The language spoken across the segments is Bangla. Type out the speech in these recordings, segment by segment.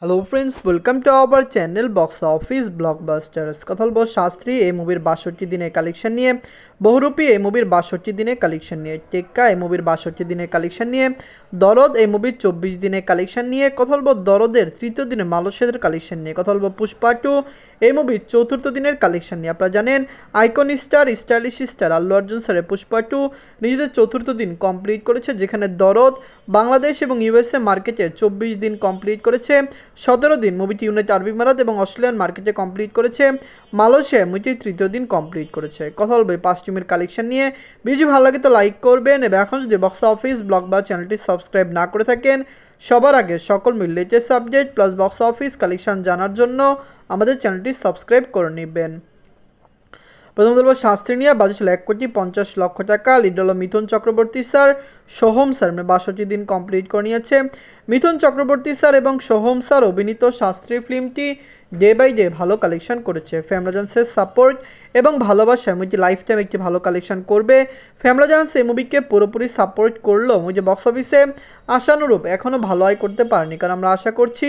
Hello friends, welcome to our channel box office blockbusters. কথা বলবো শাস্ত্রী এই মুভির 62 দিনের কালেকশন নিয়ে, বহুরূপী এই মুভির 62 দিনের কালেকশন নিয়ে, টেক্কা এই মুভির 62 দিনের কালেকশন নিয়ে, দরদ এই মুভির 24 দিনের কালেকশন নিয়ে, কথা বলবো দরদের তৃতীয় দিনে মালয়েশিয়ার কালেকশন নিয়ে, কথা বলবো পুষ্পা 2 এই মুভির চতুর্থ দিনের কালেকশন নিয়ে। আপনারা জানেন icon star, stylish star Allu Arjun স্যারের পুষ্পা 2 নিজেদের চতুর্থ দিন কমপ্লিট করেছে, যেখানে দরদ বাংলাদেশ এবং ইউএসএ মার্কেটে 24 দিন কমপ্লিট করেছে। 17 দিন মুভিটি ইউনাইটেড আরব আমিরাত এবং অস্ট্রেলিয়ান মার্কেটে কমপ্লিট করেছে। মালয়েশিয়ায় মুভিটি তৃতীয় দিন কমপ্লিট করেছে। কথা বলবো এই 5 টিমের কালেকশন নিয়ে। ভিডিও ভালো লাগে তো লাইক করবেন এবং এখন যদি বক্স অফিস ব্লগ বা চ্যানেলটি সাবস্ক্রাইব না করে থাকেন, সবার আগে সকল latest update plus box office collection জানার জন্য আমাদের চ্যানেলটি সাবস্ক্রাইব করে নেবেন। প্রথম বলবো শাস্ত্রী নিয়ে বাজে ছিল 1,50,00,000 টাকা। লিড হলো মিথুন চক্রবর্তী স্যার, সোহম স্যার 62 দিন কমপ্লিট করে নিয়েছে। মিথুন চক্রবর্তী স্যার এবং সোহম স্যার অভিনীত শাস্ত্রী ফিল্মটি ডে বাই ডে ভালো কালেকশন করেছে। ফ্যামলাজন্সের সাপোর্ট এবং ভালোবাসা মুভিটি লাইফ টাইম একটি ভালো কালেকশন করবে। ফ্যামলাজন্স এই মুভিকে পুরোপুরি সাপোর্ট করলেও মুভি বক্স অফিসে আশানুরূপ এখনও ভালো আয় করতে পারেনি, কারণ আমরা আশা করছি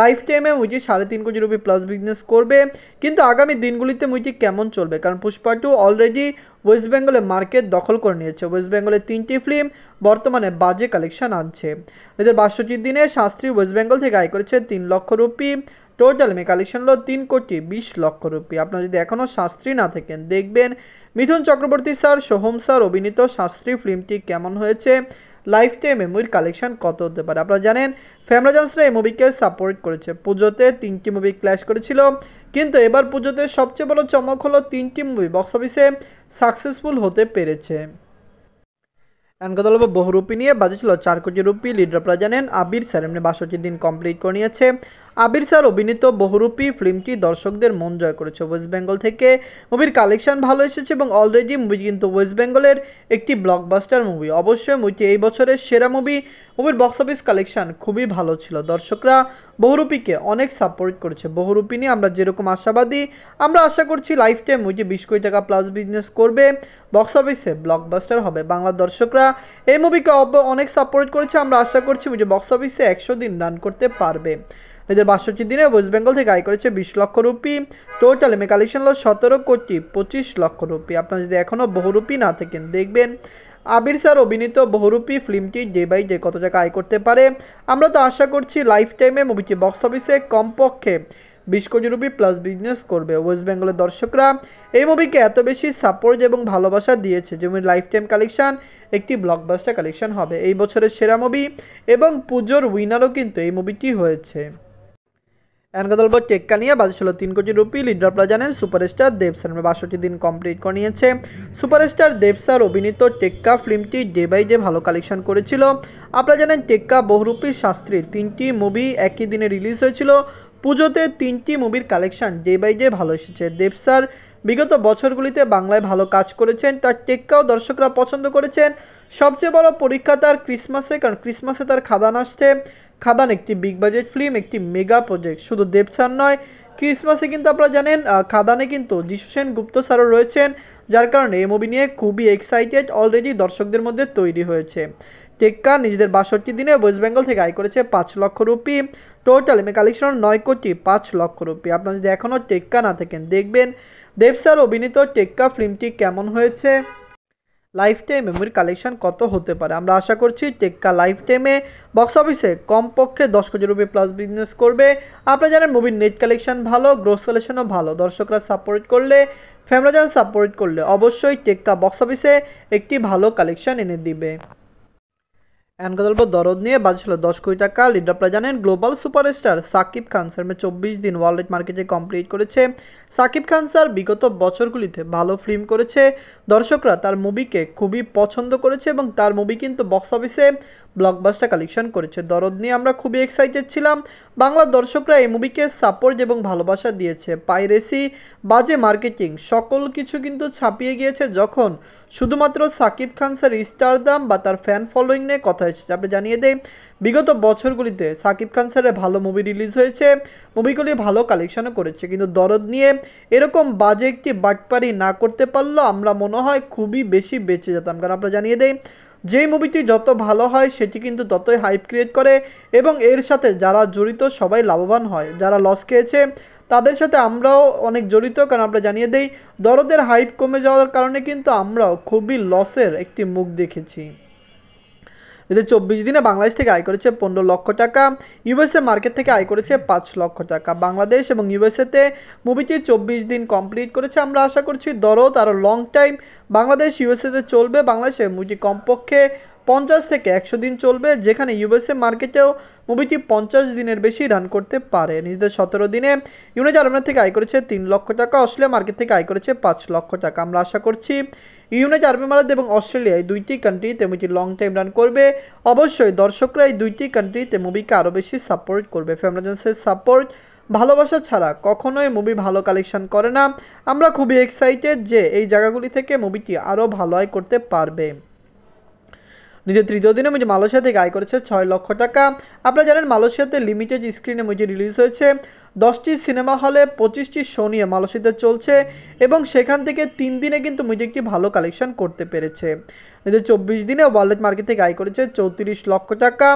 লাইফ টাইমে মুভিটি 3.5 কোটি রুপি প্লাস বিজনেস করবে। কিন্তু আগামী দিনগুলিতে মুভিটি কেমন চলবে, কারণ পুষ্পা 2 অলরেডি ওয়েস্ট বেঙ্গলের মার্কেট দখল করে নিয়েছে। ওয়েস্ট বেঙ্গলের 3টি ফিল্ম বর্তমানে বাজে কালেকশন আনছে। এদের 62 দিনে শাস্ত্রী ওয়েস্ট বেঙ্গল থেকে আয় করেছে 3 লক্ষ রুপি। টোটাল কালেকশন হলো 3,20,00,000 রুপি। আপনারা যদি এখনও শাস্ত্রী না থাকেন, দেখবেন মিথুন চক্রবর্তী স্যার, সোহম স্যার অভিনীত শাস্ত্রী ফিল্মটি কেমন হয়েছে, লাইফ টাইম মুভির কালেকশন কত হতে পারে। আপনারা জানেন ফ্যামলাজন্সরা এই মুভিকে সাপোর্ট করেছে। পুজোতে 3টি মুভি ক্ল্যাশ করেছিল, কিন্তু এবার পুজোতে সবচেয়ে বড় চমক হলো 3টি মুভি বক্স অফিসে সাকসেসফুল হতে পেরেছে। কথা বলবো বহুরূপী নিয়ে বাজে ছিল 4 কোটি রুপি। লিডার আপনারা জানেন আবির স্যার এমনি 62 দিন কমপ্লিট করে নিয়েছে। আবির স্যার অভিনীত বহুরূপী ফিল্মটি দর্শকদের মন জয় করেছে। ওয়েস্ট বেঙ্গল থেকে মুভির কালেকশন ভালো এসেছে এবং অলরেডি মুভি কিন্তু ওয়েস্ট বেঙ্গলের একটি ব্লকবাস্টার মুভি। অবশ্যই মুভিটি এই বছরের সেরা মুভি। মুভির বক্স অফিস কালেকশন খুবই ভালো ছিল। দর্শকরা বহুরূপীকে অনেক সাপোর্ট করেছে। বহুরূপী নিয়ে আমরা যেরকম আশাবাদী, আমরা আশা করছি লাইফ টাইম মুভিটি 20 কোটি টাকা প্লাস বিজনেস করবে, বক্স অফিসে ব্লকবাস্টার হবে। বাংলার দর্শকরা এই মুভিকে অনেক সাপোর্ট করেছে। আমরা আশা করছি মুভি বক্স অফিসে 100 দিন রান করতে পারবে। এদের 62 দিনে ওয়েস্ট বেঙ্গল থেকে আয় করেছে 20 লক্ষ রুপি। টোটাল কালেকশন হলো 17,25,00,000 রুপি। আপনারা যদি এখনও বহুরূপী না থাকেন, দেখবেন আবির স্যার অভিনীত বহুরূপী ফিল্মটি ডে বাই ডে কত টাকা আয় করতে পারে। আমরা তো আশা করছি লাইফ টাইমে মুভিটি বক্স অফিসে কমপক্ষে 20 কোটি রুপি প্লাস বিজনেস করবে। ওয়েস্ট বেঙ্গলের দর্শকরা এই মুভিকে এত বেশি সাপোর্ট এবং ভালোবাসা দিয়েছে যে মুভির লাইফ টাইম কালেকশন একটি ব্লকবাস্টার কালেকশন হবে। এই বছরের সেরা মুভি এবং পুজোর উইনারও কিন্তু এই মুভিটি হয়েছে। কথা বলবো টেক্কা নিয়ে বাজে ছিল 3 কোটি রুপি। লিডার আপনারা জানেন সুপারস্টার দেব স্যার 62 দিন কমপ্লিট করে নিয়েছে। সুপারস্টার দেব স্যার অভিনীত টেক্কা ফিল্মটি ডে বাই ডে ভালো কালেকশন করেছিল। আপনারা জানেন টেক্কা, বহুরূপী, শাস্ত্রী 3টি মুভি একই দিনে রিলিজ হয়েছিল। পুজোতে 3টি মুভির কালেকশন ডে বাই ডে ভালো এসেছে। দেব স্যার বিগত বছরগুলিতে বাংলায় ভালো কাজ করেছেন, তার টেক্কাও দর্শকরা পছন্দ করেছেন। সবচেয়ে বড় পরীক্ষা তার ক্রিসমাসে, কারণ ক্রিসমাসে তার খাদান আসছে। খাদান একটি বিগ বাজেট ফিল্ম, একটি মেগা প্রজেক্ট। শুধু দেব স্যার নয়, ক্রিসমাসে কিন্তু আপনারা জানেন খাদানে কিন্তু যিশু সেনগুপ্ত স্যারও রয়েছেন, যার কারণে এই মুভি নিয়ে খুবই এক্সাইটেড অলরেডি দর্শকদের মধ্যে তৈরি হয়েছে। টেক্কা নিজেদের 62 দিনে ওয়েস্ট বেঙ্গল থেকে আয় করেছে 5 লক্ষ রুপি। Total collection 9,05,00,000 rupee. আপনারা যদি এখনও টেক্কা না থাকেন, দেখবেন দেব স্যার অভিনীত টেক্কা ফিল্মটি কেমন হয়েছে, লাইফ টাইম মুভির কালেকশন কত হতে পারে। আমরা আশা করছি টেক্কা লাইফ টাইমে বক্স অফিসে কমপক্ষে 10 কোটি রুপি প্লাস বিজনেস করবে। আপনারা জানেন মুভির নেট কালেকশন ভালো, গ্রোস কালেকশনও ভালো। দর্শকরা সাপোর্ট করলে, ফ্যামিলিজন সাপোর্ট করলে অবশ্যই টেক্কা বক্স অফিসে একটি ভালো কালেকশন এনে দিবে। কথা বলবো দরদ নিয়ে বাজে ছিল 10 কোটি টাকা। লিডার আপনারা জানেন global superstar Shakib Khan sir 24 দিন ওয়ার্ল্ড মার্কেটে কমপ্লিট করেছে। সাকিব খান স্যার বিগত বছরগুলিতে ভালো ফিল্ম করেছে। দর্শকরা তার মুভিকে খুবই পছন্দ করেছে এবং তার মুভি কিন্তু বক্স অফিসে ব্লকবাস্টার কালেকশন করেছে। দরদ নিয়ে আমরা খুবই এক্সাইটেড ছিলাম। বাংলার দর্শকরা এই মুভিকে সাপোর্ট এবং ভালোবাসা দিয়েছে। পাইরেসি, বাজে মার্কেটিং সকল কিছু কিন্তু ছাপিয়ে গিয়েছে যখন শুধুমাত্র সাকিব খান স্যার স্টারডাম বা তার ফ্যান ফলোয়িং নিয়ে কথা এসেছে। আপনি জানিয়ে দেই বিগত বছরগুলিতে সাকিব খান স্যারের ভালো মুভি রিলিজ হয়েছে, মুভিগুলি ভালো কালেকশনও করেছে, কিন্তু দরদ নিয়ে এরকম বাজে একটি বাটপারি না করতে পারলেও আমরা মনে হয় খুবই বেশি বেঁচে যেতাম। কারণ আপনারা জানিয়ে দেই যেই মুভিটি যত ভালো হয় সেটি কিন্তু ততই হাইপ ক্রিয়েট করে এবং এর সাথে যারা জড়িত সবাই লাভবান হয়। যারা লস খেয়েছে তাদের সাথে আমরাও অনেক জড়িত, কারণ আমরা জানিয়ে দেই দরদের হাইপ কমে যাওয়ার কারণে কিন্তু আমরাও খুবই লসের একটি মুখ দেখেছি। এদের 24 দিনে বাংলাদেশ থেকে আয় করেছে 15 লক্ষ টাকা, ইউএসএ মার্কেট থেকে আয় করেছে 5 লক্ষ টাকা। বাংলাদেশ এবং ইউএসএতে মুভিটি 24 দিন কমপ্লিট করেছে। আমরা আশা করছি দরদ আরও লং টাইম বাংলাদেশ ইউএসএতে চলবে। বাংলাদেশে মুভিটি কমপক্ষে 50 থেকে 100 দিন চলবে, যেখানে ইউএসএ মার্কেটেও মুভিটি 50 দিনের বেশি রান করতে পারে। নিজেদের 17 দিনে ইউনাইটেড আরব আমিরাত থেকে আয় করেছে 3 লক্ষ টাকা, অস্ট্রেলিয়া মার্কেট থেকে আয় করেছে 5 লক্ষ টাকা। আমরা আশা করছি ইউনাইটেড আরব আমিরাত এবং অস্ট্রেলিয়া এই দুইটি কান্ট্রিতে মুভিটি লং টাইম রান করবে। অবশ্যই দর্শকরা এই দুইটি কান্ট্রিতে মুভিকে আরও বেশি সাপোর্ট করবে। ফ্যামিলিজেন্সের সাপোর্ট, ভালোবাসা ছাড়া কখনোই মুভি ভালো কালেকশন করে না। আমরা খুবই এক্সাইটেড যে এই জায়গাগুলি থেকে মুভিটি আরও ভালো আয় করতে পারবে। নিজের তৃতীয় দিনে মুভি মালয়েশিয়া থেকে আয় করেছে 6 লক্ষ টাকা। আপনারা জানেন মালয়েশিয়াতে লিমিটেড স্ক্রিনে মুভি রিলিজ হয়েছে। 10টি সিনেমা হলে 25টি শো নিয়ে মালয়েশিয়াতে চলছে এবং সেখান থেকে 3 দিনে কিন্তু মুভি একটি ভালো কালেকশন করতে পেরেছে। নিজের 24 দিনে ওয়ার্ল্ড মার্কেট থেকে আয় করেছে 34 লক্ষ টাকা।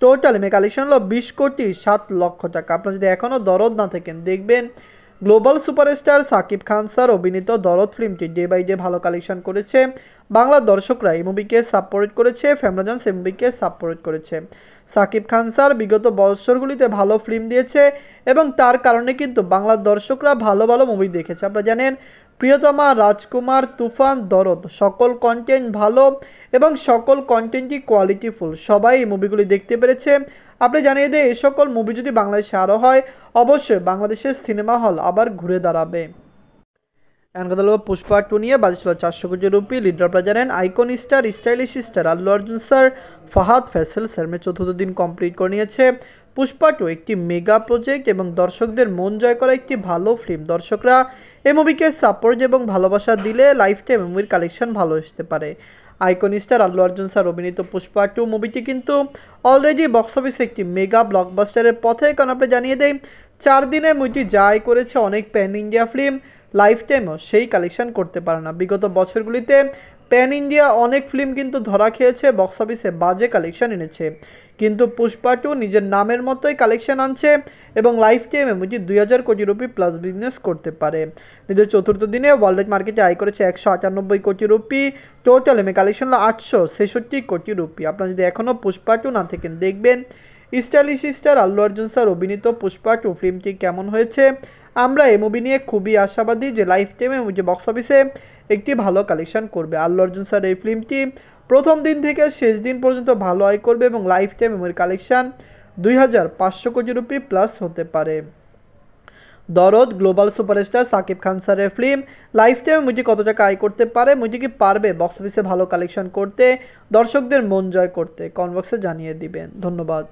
টোটাল মে কালেকশন হলো 20 কোটি 7 লক্ষ টাকা। আপনারা যদি এখনও দরদ না থাকেন দেখবেন global superstar Shakib Khan sir অভিনীত দরদ ফিল্মটি ডে বাই ডে ভালো কালেকশন করেছে। বাংলার দর্শকরা এই মুভিকে সাপোর্ট করেছে, ফ্যামিলিজন্স এই মুভিকে সাপোর্ট করেছে। সাকিব খান স্যার বিগত বছরগুলিতে ভালো ফিল্ম দিয়েছে এবং তার কারণে কিন্তু বাংলার দর্শকরা ভালো ভালো মুভি দেখেছে। আপনারা জানেন প্রিয়তমা, রাজকুমার, তুফান, দরদ সকল কন্টেন্ট ভালো এবং সকল কন্টেন্টই কোয়ালিটিফুল। সবাই এই মুভিগুলি দেখতে পেরেছে। আপনি জানিয়ে দেয় এই সকল মুভি যদি বাংলাদেশে আরও হয় অবশ্যই বাংলাদেশের সিনেমা হল আবার ঘুরে দাঁড়াবে। এখন কথা বলবো পুষ্পা 2 নিয়ে। বাজেট ছিল 400 কোটি রুপি। লিডার আপনারা জানেন icon star, stylish star Allu Arjun sir, Fahadh Faasil sir চতুর্থ দিন কমপ্লিট করে নিয়েছে। পুষ্পা 2 একটি মেগা প্রজেক্ট এবং দর্শকদের মন জয় করা একটি ভালো ফিল্ম। দর্শকরা এই মুভিকে সাপোর্ট এবং ভালোবাসা দিলে লাইফ টাইম মুভির কালেকশন ভালো আসতে পারে। Icon star Allu Arjun sir অভিনীত পুষ্পা 2 মুভিটি কিন্তু অলরেডি বক্স অফিসে একটি মেগা ব্লকবাস্টারের পথে, কারণ আপনি জানিয়ে দেয় 4 দিনে মুভিটি যাই করেছে অনেক প্যান ইন্ডিয়া ফিল্ম লাইফ টাইমও সেই কালেকশন করতে পারে না। বিগত বছরগুলিতে প্যান ইন্ডিয়া অনেক ফিল্ম কিন্তু ধরা খেয়েছে, বক্স অফিসে বাজে কালেকশন এনেছে, কিন্তু পুষ্পা 2 নিজের নামের মতোই কালেকশন আনছে এবং লাইফ টাইমে মুভি 2000 কোটি রুপি প্লাস বিজনেস করতে পারে। নিজের চতুর্থ দিনে ওয়ার্ল্ড মার্কেটে আয় করেছে 198 কোটি রুপি। টোটাল এমএ কালেকশন হলো 866 কোটি রুপি। আপনারা যদি এখনও পুষ্পা 2 না থাকেন দেখবেন stylish star Allu Arjun sir অভিনীত পুষ্পা 2 ফিল্মটি কেমন হয়েছে। আমরা এই মুভি নিয়ে খুবই আশাবাদী যে লাইফ টাইমে মুভি বক্স অফিসে একটি ভালো কালেকশন করবে। আল্লু অর্জুন স্যার এই ফিল্মটি প্রথম দিন থেকে শেষ দিন পর্যন্ত ভালো আয় করবে এবং লাইফ টাইম মুভির কালেকশন 2500 কোটি রুপি প্লাস হতে পারে। দরদ গ্লোবাল সুপারস্টার সাকিব খান স্যারের ফিল্ম, লাইফ টাইম মুভি কত টাকা আয় করতে পারে, মুভি কি পারবে বক্স অফিসে ভালো কালেকশন করতে, দর্শকদের মন জয় করতে, কমেন্ট বক্সে জানিয়ে দিবেন। ধন্যবাদ।